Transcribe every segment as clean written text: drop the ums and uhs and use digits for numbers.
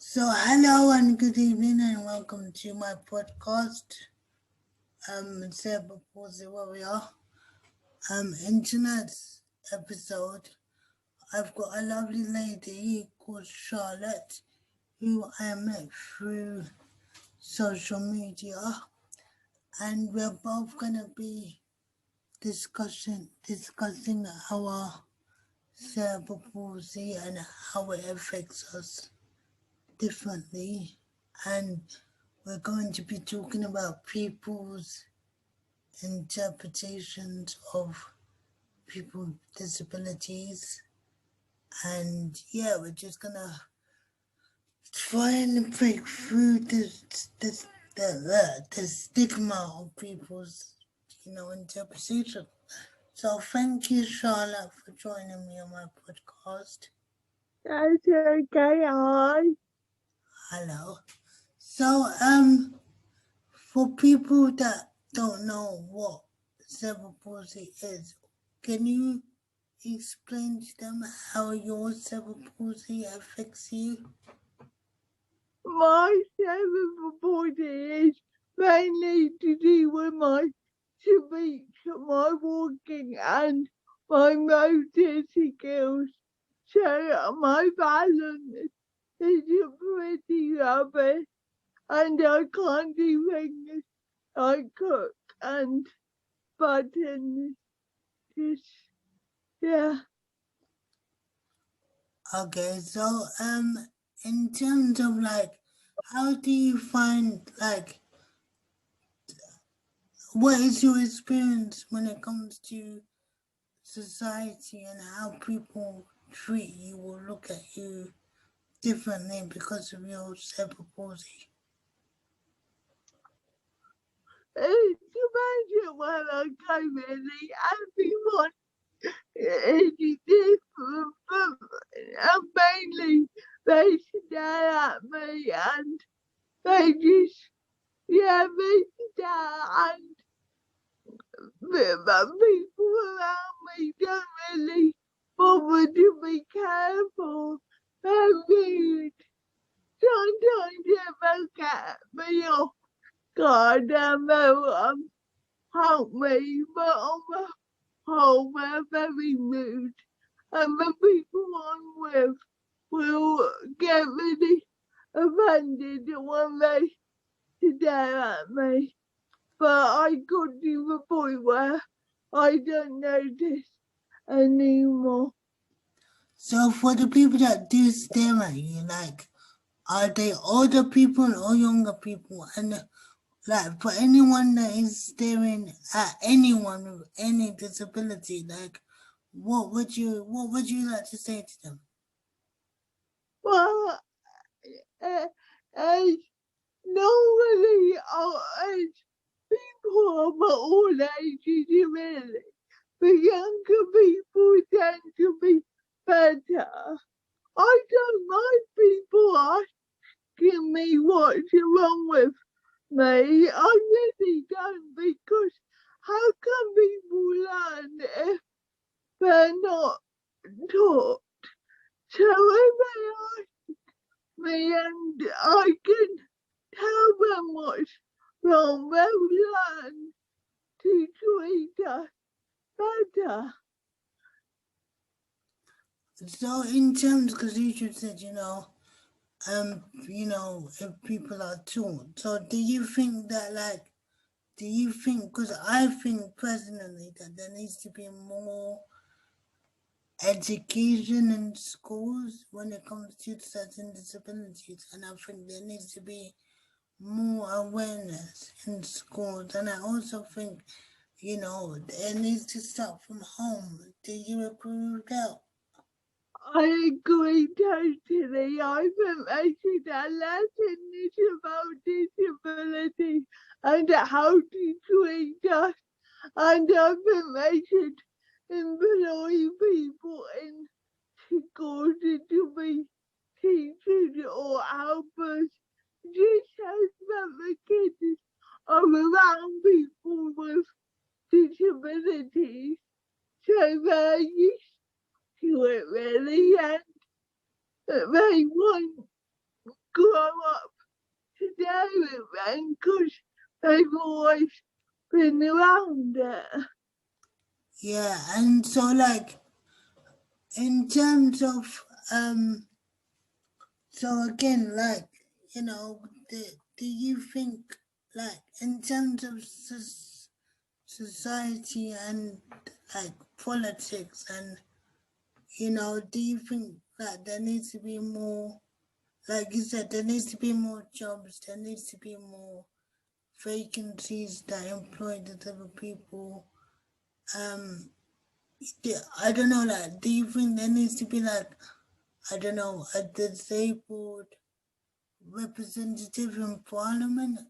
So, hello and good evening, and welcome to my podcast, Cerebral Palsy Warrior, internet episode. I've got a lovely lady called Charlotte, who I met through social media, and we're both gonna be discussing our cerebral palsy and how it affects us differently, and we're going to be talking about people's interpretations of people with disabilities. And yeah, we're just gonna try and break through the stigma of people's, interpretation. So thank you, Charlotte, for joining me on my podcast. That's okay, hi. Hello. So, for people that don't know what cerebral palsy is, can you explain to them how your cerebral palsy affects you? My cerebral body is mainly to do with my speech, my walking and my motor skills. So my balance is pretty rubbish and I can't do things like cook and buttons. Just, yeah. Okay, so in terms of like, how do you find like, what is your experience when it comes to society and how people treat you or look at you differently because of your cerebral palsy? It's imagine when I came in, everyone is different, and mainly they stare at me and they just, yeah, they stare and but people around me don't really bother to be careful. They're rude. Sometimes they look at me off guard and they'll help me, but on the whole, they're very rude. And the people I'm with will get really offended when they stare at me. But I got to the point where I don't notice anymore. So for the people that do stare at you, like, are they older people or younger people? And like for anyone that is staring at anyone with any disability, like, what would you like to say to them? Well, uh, as normally, as people of all ages, really, the younger people tend to be better. I don't mind people asking me what's wrong with me. I really don't, because how can people learn if they're not taught? So if they ask me and I can tell them what's wrong, they'll learn to treat us better. So in terms, because you just said, if people are taught, so do you think, because I think personally that there needs to be more education in schools when it comes to certain disabilities, and I think there needs to be more awareness in schools, and I also think, it needs to start from home. Do you agree with that? I agree totally. I think they should have lessons about disability and how to treat us. And I think they should employ people in schools to be teachers or helpers, just so that the kids are around people with disabilities, so they're used to it really, and they won't grow up today with them because they've always been around it. Yeah, and so like in terms of so again, like, you know, do you think, like, in terms of society and like politics, and do you think that there needs to be more, like you said, there needs to be more jobs, there needs to be more vacancies that employ the type of people? Um, I don't know, like, do you think there needs to be like, I don't know, a disabled representative in parliament?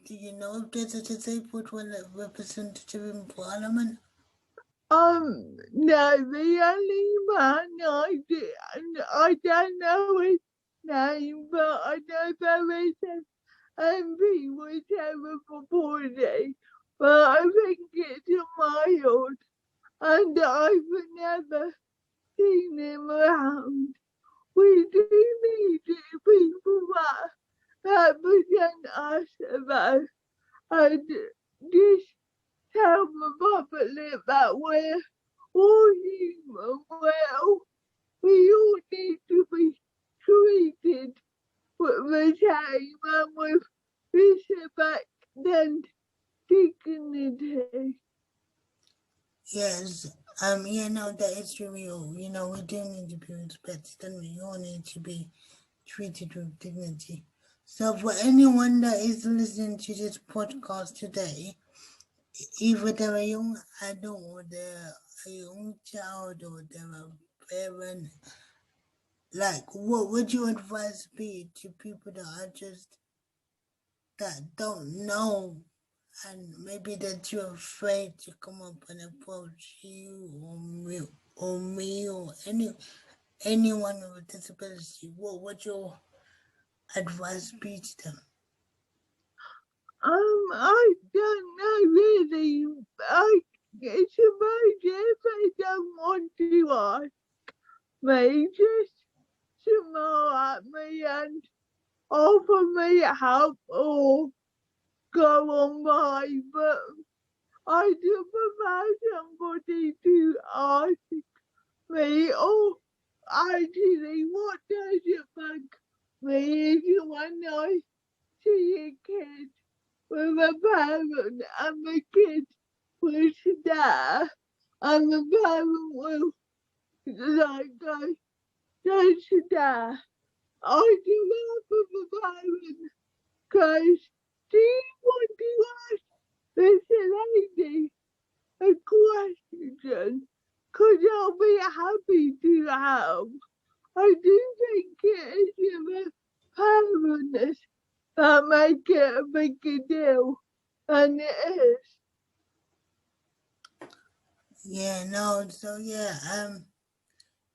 Do you know if there's a disabled representative in parliament? No, the only man I do, and I don't know his name, but I know there is an MP with cerebral palsy, but I think it's a mild, and I've never seen him around. We do need people that represent us about and just tell the public that we're all human. Well, we all need to be treated with the same and with respect and dignity. Yes. That is real. We do need to be respected, and we all need to be treated with dignity. So, for anyone that is listening to this podcast today, either they're a young adult or they're a young child or they're a parent, like, what would your advice be to people that are just that don't know, and maybe that you're afraid to come up and approach you or anyone with a disability? What would your advice be to them? I don't know really. I suppose if they don't want to ask me, just smile at me and offer me help or go on by. But I do prefer somebody to ask me, oh, actually, what does it bug me is when I see a kid with a parent and the kid was there and the parent will like go, don't there. I do that for the parent because do you want to ask this lady a question? Because I'll be happy to help. I do think it is the parents that make it a bigger deal than it is. Yeah, no, so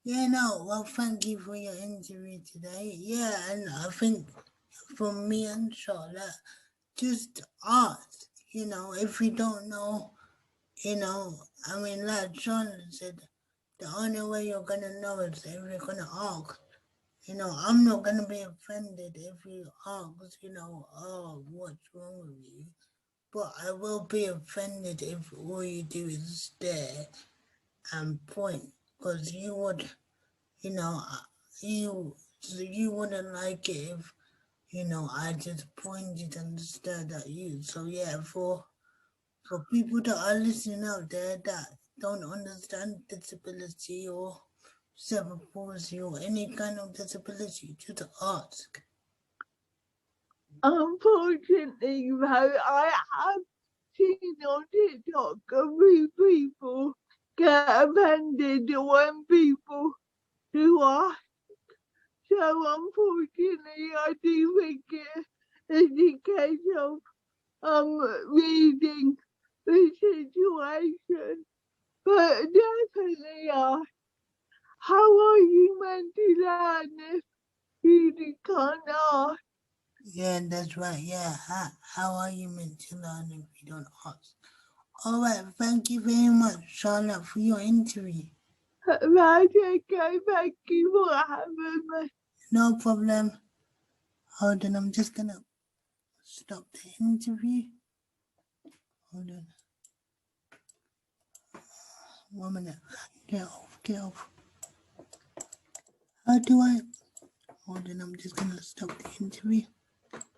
no, well, thank you for your interview today. Yeah, and I think for me and Charlotte, just ask, if you don't know, I mean, like John said, the only way you're gonna know is if you're gonna ask. I'm not gonna be offended if you ask, oh, what's wrong with you? But I will be offended if all you do is stare and point, because you would, you know, you wouldn't like it if, I just pointed and stared at you. So yeah, for people that are listening out there that don't understand disability or cerebral palsy or any kind of disability, just ask. Unfortunately, though, I have seen on TikTok a few people get offended when people do ask. So unfortunately, I do think it is a case of reading the situation. But definitely ask, how are you meant to learn if you can't ask? Yeah, that's right. Yeah, how are you meant to learn if you don't ask? All right, thank you very much, Charlotte, for your interview. Right, okay, thank you for having me. No problem. Hold on, I'm just gonna stop the interview. Hold on. 1 minute. Get off, get off. How do I? Hold on, I'm just gonna stop the interview.